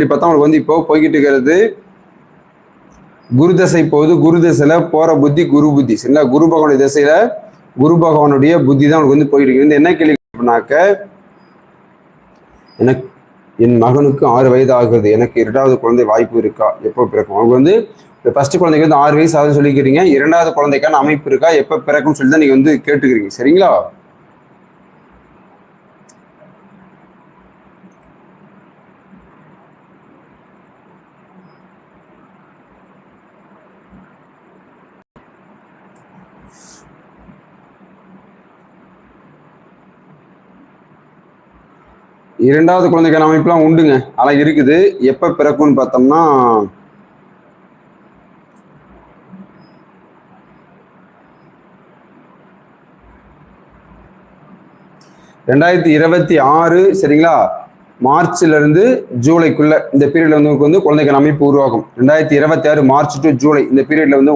பார்த்தா உங்களுக்கு வந்து இப்போ போய்கிட்டு இருக்கிறது குரு தசை போகுது. குரு தசையில போற புத்தி குரு புத்தி, சரிங்களா? குரு பகவானுடைய திசையில குரு பகவானுடைய புத்தி தான் உங்களுக்கு வந்து போயிட்டு இருக்கு. என்ன கேள்வி அப்படின்னாக்க, எனக்கு என் மகனுக்கு 6 வயது ஆகுது, எனக்கு 2வது குழந்தை வாய்ப்பு இருக்கா, எப்போ பிறக்கும்? அவங்க வந்து ஃபர்ஸ்ட் குழந்தைக்கு வந்து 6 வயசு ஆகுதுன்னு சொல்லிக்கிறீங்க. 2வது குழந்தைக்கான அமைப்பு இருக்கா, எப்போ பிறக்கும்னு சொல்லி தான் நீங்க வந்து கேட்டுக்கிறீங்க, சரிங்களா? இரண்டாவது குழந்தைக்கான அமைப்புலாம் உண்டுங்க, அதெல்லாம் இருக்குது. எப்போ பிறக்கும்னு பார்த்தோம்னா 2026, சரிங்களா? மார்ச்ல இருந்து ஜூலைக்குள்ள இந்த பீரியட்ல வந்து உங்களுக்கு வந்து குழந்தைக்கான அமைப்பு உருவாகும். 2026 மார்ச் டு ஜூலை இந்த பீரியட்ல வந்து